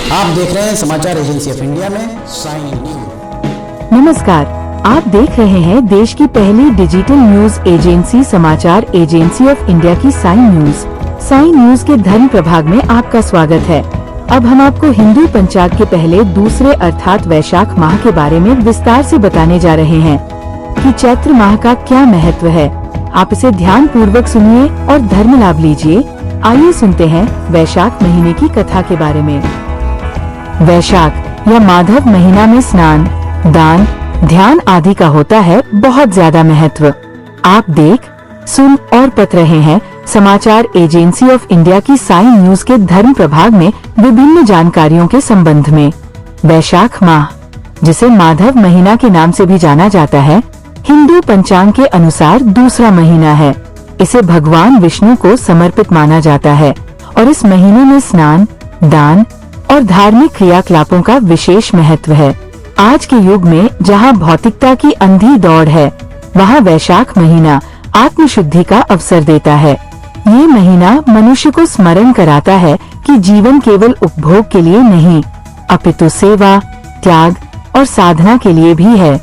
आप देख रहे हैं समाचार एजेंसी ऑफ इंडिया में साइन न्यूज। नमस्कार, आप देख रहे हैं देश की पहली डिजिटल न्यूज एजेंसी समाचार एजेंसी ऑफ इंडिया की साइन न्यूज। साइन न्यूज के धर्म प्रभाग में आपका स्वागत है। अब हम आपको हिंदू पंचांग के पहले दूसरे अर्थात वैशाख माह के बारे में विस्तार से बताने जा रहे हैं कि चैत्र माह का क्या महत्व है। आप इसे ध्यान पूर्वक सुनिए और धर्म लाभ लीजिए। आइए सुनते हैं वैशाख महीने की कथा के बारे में। वैशाख या माधव महीना में स्नान, दान, ध्यान आदि का होता है बहुत ज्यादा महत्व। आप देख, सुन और पढ़ रहे हैं समाचार एजेंसी ऑफ इंडिया की साइन न्यूज के धर्म प्रभाग में विभिन्न जानकारियों के संबंध में। वैशाख माह, जिसे माधव महीना के नाम से भी जाना जाता है, हिंदू पंचांग के अनुसार दूसरा महीना है। इसे भगवान विष्णु को समर्पित माना जाता है और इस महीने में स्नान, दान और धार्मिक क्रियाकलापों का विशेष महत्व है। आज के युग में जहां भौतिकता की अंधी दौड़ है, वहां वैशाख महीना आत्मशुद्धि का अवसर देता है। ये महीना मनुष्य को स्मरण कराता है कि जीवन केवल उपभोग के लिए नहीं, अपितु सेवा, त्याग और साधना के लिए भी है।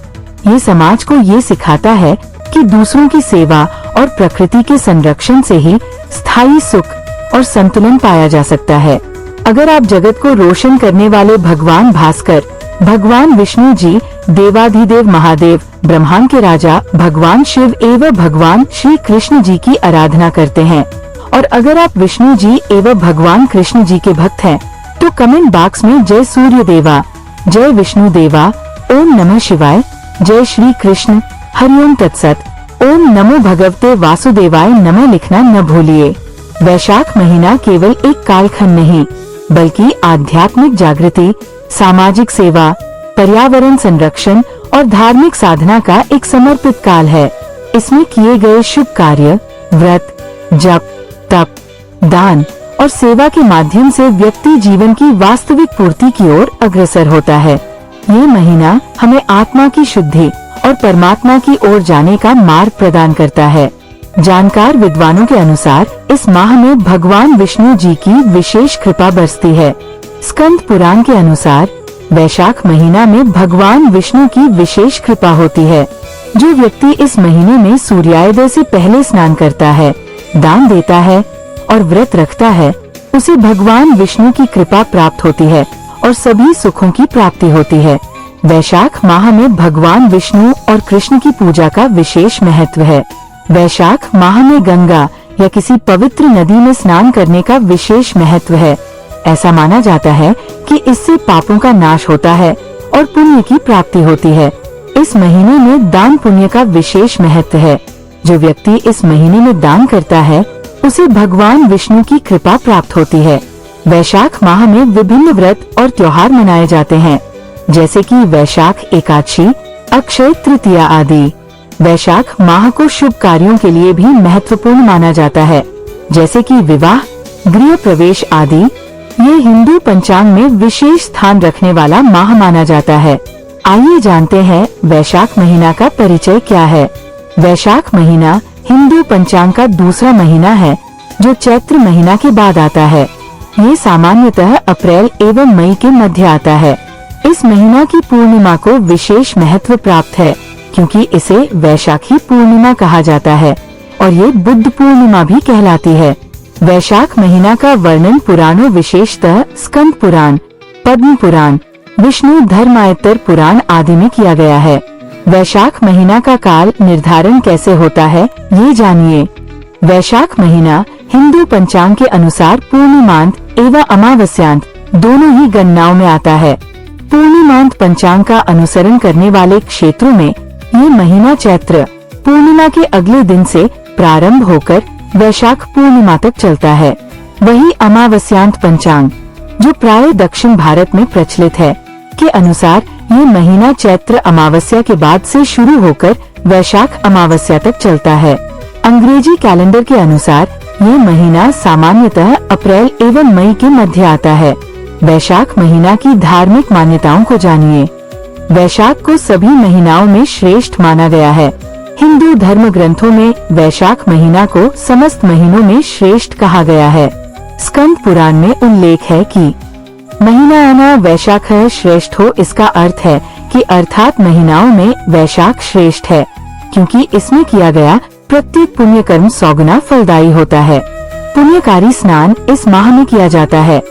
ये समाज को ये सिखाता है कि दूसरों की सेवा और प्रकृति के संरक्षण से ही स्थायी सुख और संतुलन पाया जा सकता है। अगर आप जगत को रोशन करने वाले भगवान भास्कर, भगवान विष्णु जी, देवाधिदेव महादेव, ब्रह्मांड के राजा भगवान शिव एवं भगवान श्री कृष्ण जी की आराधना करते हैं, और अगर आप विष्णु जी एवं भगवान कृष्ण जी के भक्त हैं, तो कमेंट बॉक्स में जय सूर्य देवा, जय विष्णु देवा, ओम नमः शिवाय, जय श्री कृष्ण, हरिओम तत्सत, ओम नमो भगवते वासुदेवाय नमः लिखना न भूलिए। वैशाख महीना केवल एक कालखंड नहीं, बल्कि आध्यात्मिक जागृति, सामाजिक सेवा, पर्यावरण संरक्षण और धार्मिक साधना का एक समर्पित काल है। इसमें किए गए शुभ कार्य, व्रत, जप, तप, दान और सेवा के माध्यम से व्यक्ति जीवन की वास्तविक पूर्ति की ओर अग्रसर होता है। ये महीना हमें आत्मा की शुद्धि और परमात्मा की ओर जाने का मार्ग प्रदान करता है। जानकार विद्वानों के अनुसार इस माह में भगवान विष्णु जी की विशेष कृपा बरसती है। स्कंद पुराण के अनुसार वैशाख महीना में भगवान विष्णु की विशेष कृपा होती है। जो व्यक्ति इस महीने में सूर्योदय से पहले स्नान करता है, दान देता है और व्रत रखता है, उसे भगवान विष्णु की कृपा प्राप्त होती है और सभी सुखों की प्राप्ति होती है। वैशाख माह में भगवान विष्णु और कृष्ण की पूजा का विशेष महत्व है। वैशाख माह में गंगा या किसी पवित्र नदी में स्नान करने का विशेष महत्व है। ऐसा माना जाता है कि इससे पापों का नाश होता है और पुण्य की प्राप्ति होती है। इस महीने में दान पुण्य का विशेष महत्व है। जो व्यक्ति इस महीने में दान करता है, उसे भगवान विष्णु की कृपा प्राप्त होती है। वैशाख माह में विभिन्न व्रत और त्योहार मनाए जाते हैं, जैसे कि वैशाख एकादशी, अक्षय तृतीया आदि। वैशाख माह को शुभ कार्यों के लिए भी महत्वपूर्ण माना जाता है, जैसे कि विवाह, गृह प्रवेश आदि। ये हिंदू पंचांग में विशेष स्थान रखने वाला माह माना जाता है। आइए जानते हैं वैशाख महीना का परिचय क्या है। वैशाख महीना हिंदू पंचांग का दूसरा महीना है, जो चैत्र महीना के बाद आता है। ये सामान्यतः अप्रैल एवं मई के मध्य आता है। इस महीना की पूर्णिमा को विशेष महत्व प्राप्त है, क्योंकि इसे वैशाखी पूर्णिमा कहा जाता है और ये बुद्ध पूर्णिमा भी कहलाती है। वैशाख महीना का वर्णन पुराणों, विशेषतः स्कंद पुराण, पद्म पुराण, विष्णु धर्मायतर पुराण आदि में किया गया है। वैशाख महीना का काल निर्धारण कैसे होता है, ये जानिए। वैशाख महीना हिंदू पंचांग के अनुसार पूर्णिमांत एवं अमावस्यांत दोनों ही गणनाओं में आता है। पूर्णिमांत पंचांग का अनुसरण करने वाले क्षेत्रों में ये महीना चैत्र पूर्णिमा के अगले दिन से प्रारंभ होकर वैशाख पूर्णिमा तक चलता है। वही अमावस्यांत पंचांग, जो प्राय दक्षिण भारत में प्रचलित है, के अनुसार ये महीना चैत्र अमावस्या के बाद से शुरू होकर वैशाख अमावस्या तक चलता है। अंग्रेजी कैलेंडर के अनुसार ये महीना सामान्यतः अप्रैल एवं मई के मध्य आता है। वैशाख महीना की धार्मिक मान्यताओं को जानिए। वैशाख को सभी महीनाओं में श्रेष्ठ माना गया है। हिंदू धर्म ग्रंथों में वैशाख महीना को समस्त महीनों में श्रेष्ठ कहा गया है। स्कंद पुराण में उल्लेख है कि महीना आना वैशाख श्रेष्ठ हो, इसका अर्थ है कि अर्थात महीनाओं में वैशाख श्रेष्ठ है, क्योंकि इसमें किया गया प्रत्येक पुण्य कर्म 100 गुना फलदायी होता है। पुण्यकारी स्नान इस माह में किया जाता है।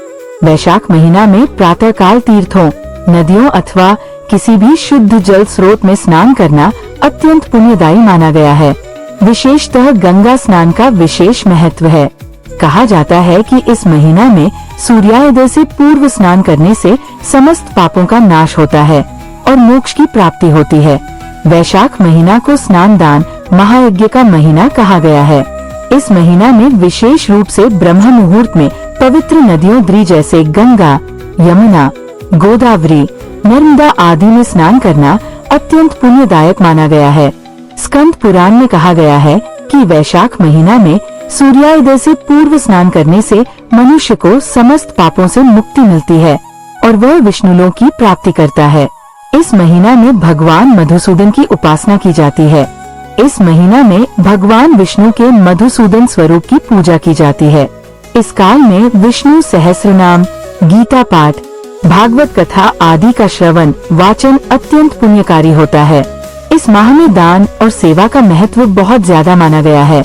वैशाख महीना में प्रातःकाल तीर्थों, नदियों अथवा किसी भी शुद्ध जल स्रोत में स्नान करना अत्यंत पुण्यदायी माना गया है। विशेषतः गंगा स्नान का विशेष महत्व है। कहा जाता है कि इस महीना में सूर्योदय से पूर्व स्नान करने से समस्त पापों का नाश होता है और मोक्ष की प्राप्ति होती है। वैशाख महीना को स्नान दान महायज्ञ का महीना कहा गया है। इस महीना में विशेष रूप से ब्रह्म मुहूर्त में पवित्र नदियों द्री जैसे गंगा, यमुना, गोदावरी, नर्मदा आदि में स्नान करना अत्यंत पुण्यदायक माना गया है। स्कंद पुराण में कहा गया है कि वैशाख महीना में सूर्योदय से पूर्व स्नान करने से मनुष्य को समस्त पापों से मुक्ति मिलती है और वह विष्णुलोक की प्राप्ति करता है। इस महीना में भगवान मधुसूदन की उपासना की जाती है। इस महीना में भगवान विष्णु के मधुसूदन स्वरूप की पूजा की जाती है। इस काल में विष्णु सहस्रनाम, गीता पाठ, भागवत कथा आदि का श्रवण वाचन अत्यंत पुण्यकारी होता है। इस माह में दान और सेवा का महत्व बहुत ज्यादा माना गया है।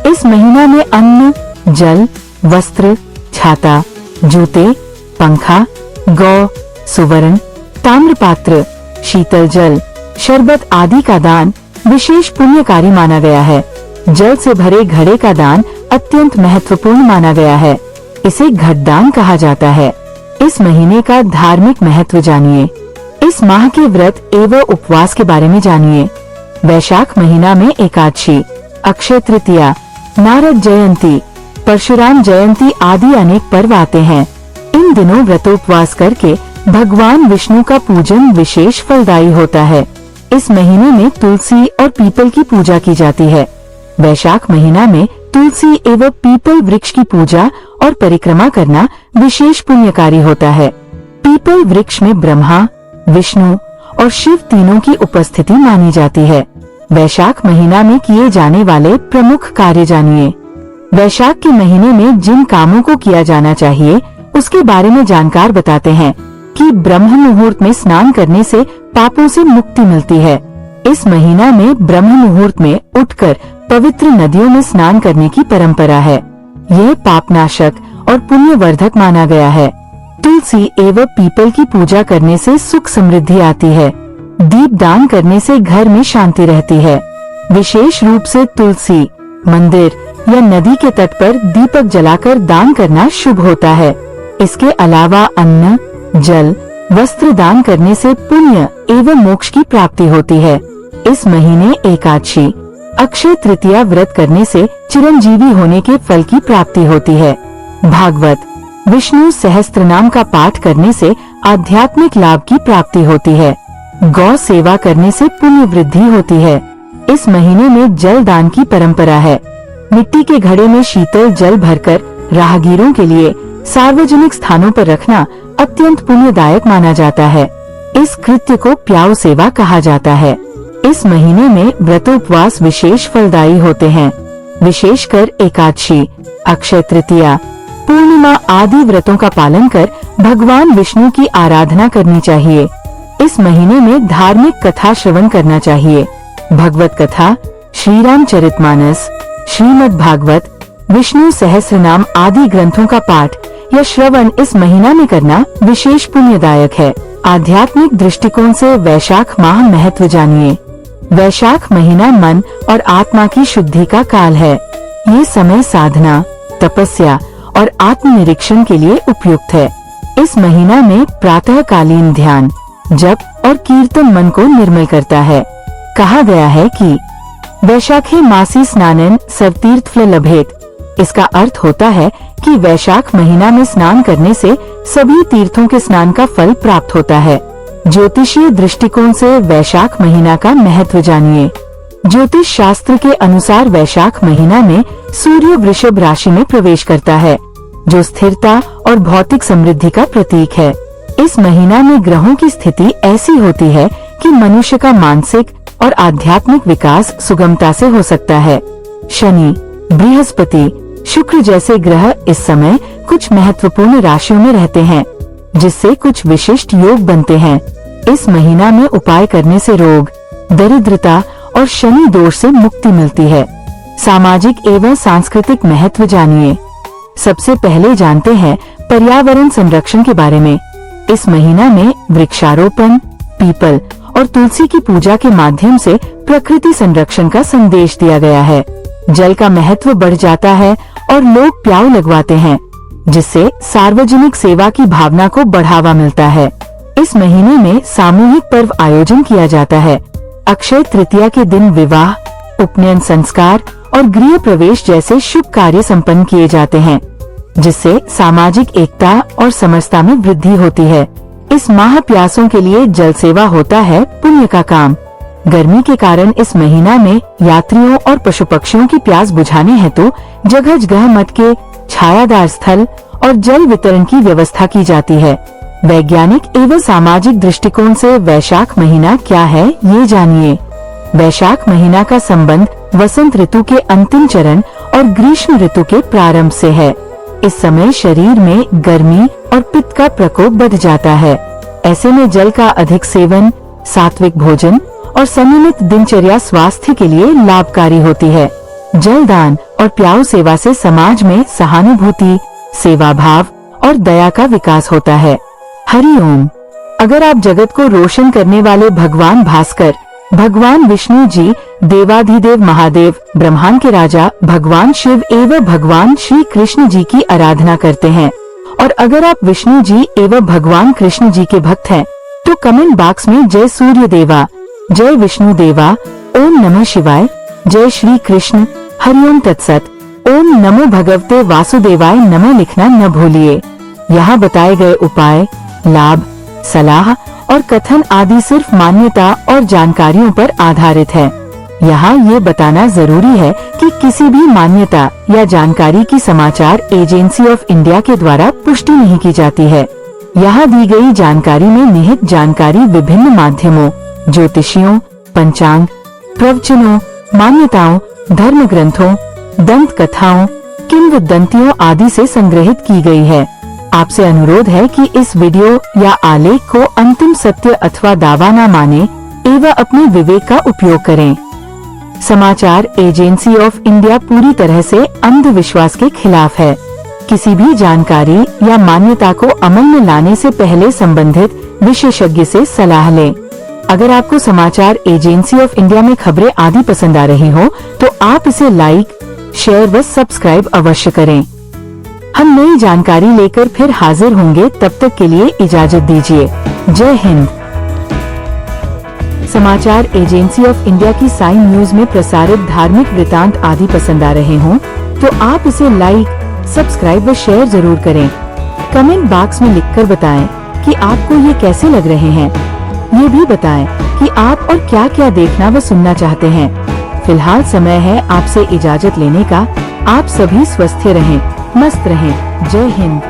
इस महीना में अन्न, जल, वस्त्र, छाता, जूते, पंखा, गौ, सुवर्ण, ताम्रपात्र, शीतल जल, शरबत आदि का दान विशेष पुण्यकारी माना गया है। जल से भरे घड़े का दान अत्यंत महत्वपूर्ण माना गया है। इसे घटदान कहा जाता है। इस महीने का धार्मिक महत्व जानिए। इस माह के व्रत एवं उपवास के बारे में जानिए। वैशाख महीना में एकादशी, अक्षय तृतीया, नारद जयंती, परशुराम जयंती आदि अनेक पर्व आते हैं। इन दिनों व्रतोपवास करके भगवान विष्णु का पूजन विशेष फलदायी होता है। इस महीने में तुलसी और पीपल की पूजा की जाती है। वैशाख महीना में तुलसी एवं पीपल वृक्ष की पूजा और परिक्रमा करना विशेष पुण्यकारी होता है। पीपल वृक्ष में ब्रह्मा, विष्णु और शिव तीनों की उपस्थिति मानी जाती है। वैशाख महीना में किए जाने वाले प्रमुख कार्य जानिए। वैशाख के महीने में जिन कामों को किया जाना चाहिए उसके बारे में जानकार बताते हैं कि ब्रह्म मुहूर्त में स्नान करने से पापों से मुक्ति मिलती है। इस महीना में ब्रह्म मुहूर्त में उठकर पवित्र नदियों में स्नान करने की परंपरा है। यह पापनाशक और पुण्यवर्धक माना गया है। तुलसी एवं पीपल की पूजा करने से सुख समृद्धि आती है। दीप दान करने से घर में शांति रहती है। विशेष रूप से तुलसी, मंदिर या नदी के तट पर दीपक जलाकर दान करना शुभ होता है। इसके अलावा अन्न, जल, वस्त्र दान करने से पुण्य एवं मोक्ष की प्राप्ति होती है। इस महीने एकादशी, अक्षय तृतीया व्रत करने से चिरंजीवी होने के फल की प्राप्ति होती है। भागवत, विष्णु सहस्त्र नाम का पाठ करने से आध्यात्मिक लाभ की प्राप्ति होती है। गौ सेवा करने से पुण्य वृद्धि होती है। इस महीने में जल दान की परंपरा है। मिट्टी के घड़े में शीतल जल भरकर राहगीरों के लिए सार्वजनिक स्थानों पर रखना अत्यंत पुण्यदायक माना जाता है। इस कृत्य को प्याऊ सेवा कहा जाता है। इस महीने में व्रतोपवास विशेष फलदायी होते हैं। विशेषकर एकादशी, अक्षय तृतीया, पूर्णिमा आदि व्रतों का पालन कर भगवान विष्णु की आराधना करनी चाहिए। इस महीने में धार्मिक कथा श्रवण करना चाहिए। भगवत कथा, श्री रामचरितमानस, श्रीमद् भागवत, विष्णु सहस्रनाम आदि ग्रंथों का पाठ या श्रवण इस महीना में करना विशेष पुण्यदायक है। आध्यात्मिक दृष्टिकोण से वैशाख माह महत्व जानिए। वैशाख महीना मन और आत्मा की शुद्धि का काल है। ये समय साधना, तपस्या और आत्मनिरीक्षण के लिए उपयुक्त है। इस महीना में प्रातःकालीन ध्यान, जप और कीर्तन मन को निर्मल करता है। कहा गया है कि वैशाखे मासी स्नानेन सर्वतीर्थफल लभेत। इसका अर्थ होता है कि वैशाख महीना में स्नान करने से सभी तीर्थों के स्नान का फल प्राप्त होता है। ज्योतिषीय दृष्टिकोण से वैशाख महीना का महत्व जानिए। ज्योतिष शास्त्र के अनुसार वैशाख महीना में सूर्य वृषभ राशि में प्रवेश करता है, जो स्थिरता और भौतिक समृद्धि का प्रतीक है। इस महीना में ग्रहों की स्थिति ऐसी होती है कि मनुष्य का मानसिक और आध्यात्मिक विकास सुगमता से हो सकता है। शनि, बृहस्पति, शुक्र जैसे ग्रह इस समय कुछ महत्वपूर्ण राशियों में रहते हैं। जिससे कुछ विशिष्ट योग बनते हैं। इस महीना में उपाय करने से रोग, दरिद्रता और शनि दोष से मुक्ति मिलती है। सामाजिक एवं सांस्कृतिक महत्व जानिए। सबसे पहले जानते हैं पर्यावरण संरक्षण के बारे में। इस महीना में वृक्षारोपण, पीपल और तुलसी की पूजा के माध्यम से प्रकृति संरक्षण का संदेश दिया गया है। जल का महत्व बढ़ जाता है और लोग प्याऊ लगवाते हैं, जिससे सार्वजनिक सेवा की भावना को बढ़ावा मिलता है। इस महीने में सामूहिक पर्व आयोजन किया जाता है। अक्षय तृतीया के दिन विवाह, उपनयन संस्कार और गृह प्रवेश जैसे शुभ कार्य संपन्न किए जाते हैं, जिससे सामाजिक एकता और समरसता में वृद्धि होती है। इस माह प्यासों के लिए जल सेवा होता है पुण्य का काम। गर्मी के कारण इस महीना में यात्रियों और पशु पक्षियों की प्यास बुझाने हेतु जगह जगह मठ के छायादार स्थल और जल वितरण की व्यवस्था की जाती है। वैज्ञानिक एवं सामाजिक दृष्टिकोण से वैशाख महीना क्या है, ये जानिए। वैशाख महीना का संबंध वसंत ऋतु के अंतिम चरण और ग्रीष्म ऋतु के प्रारंभ से है। इस समय शरीर में गर्मी और पित्त का प्रकोप बढ़ जाता है। ऐसे में जल का अधिक सेवन, सात्विक भोजन और संयमित दिनचर्या स्वास्थ्य के लिए लाभकारी होती है। जल दान और प्याऊ सेवा से समाज में सहानुभूति, सेवा भाव और दया का विकास होता है। हरि ओम। अगर आप जगत को रोशन करने वाले भगवान भास्कर, भगवान विष्णु जी, देवाधिदेव महादेव, ब्रह्मांड के राजा भगवान शिव एवं भगवान श्री कृष्ण जी की आराधना करते हैं, और अगर आप विष्णु जी एवं भगवान कृष्ण जी के भक्त हैं, तो कमेंट बॉक्स में जय सूर्य देवा, जय विष्णु देवा, ओम नमः शिवाय, जय श्री कृष्ण, हरिओम तत्सत, ओम नमो भगवते वासुदेवाय नमः लिखना न भूलिए। यहाँ बताए गए उपाय, लाभ, सलाह और कथन आदि सिर्फ मान्यता और जानकारियों पर आधारित है। यहाँ ये बताना जरूरी है कि किसी भी मान्यता या जानकारी की समाचार एजेंसी ऑफ इंडिया के द्वारा पुष्टि नहीं की जाती है। यहाँ दी गई जानकारी में निहित जानकारी विभिन्न माध्यमों, ज्योतिषियों, पंचांग, प्रवचनों, मान्यताओं, धर्म ग्रंथों, दंत कथाओं, किंवदंतियों आदि से संग्रहित की गई है। आपसे अनुरोध है कि इस वीडियो या आलेख को अंतिम सत्य अथवा दावा न माने एवं अपने विवेक का उपयोग करें। समाचार एजेंसी ऑफ इंडिया पूरी तरह से अंधविश्वास के खिलाफ है। किसी भी जानकारी या मान्यता को अमल में लाने से पहले संबंधित विशेषज्ञ से सलाह लें। अगर आपको समाचार एजेंसी ऑफ इंडिया में खबरें आदि पसंद आ रही हो, तो आप इसे लाइक, शेयर व सब्सक्राइब अवश्य करें। हम नई जानकारी लेकर फिर हाजिर होंगे, तब तक के लिए इजाजत दीजिए। जय हिंद। समाचार एजेंसी ऑफ इंडिया की साइन न्यूज में प्रसारित धार्मिक वृतांत आदि पसंद आ रहे हों, तो आप इसे लाइक, सब्सक्राइब व शेयर जरूर करें। कमेंट बॉक्स में लिखकर बताएं कि आपको ये कैसे लग रहे हैं। ये भी बताएं कि आप और क्या क्या देखना व सुनना चाहते हैं। फिलहाल समय है आपसे इजाजत लेने का। आप सभी स्वस्थ रहें, मस्त रहें। जय हिंद।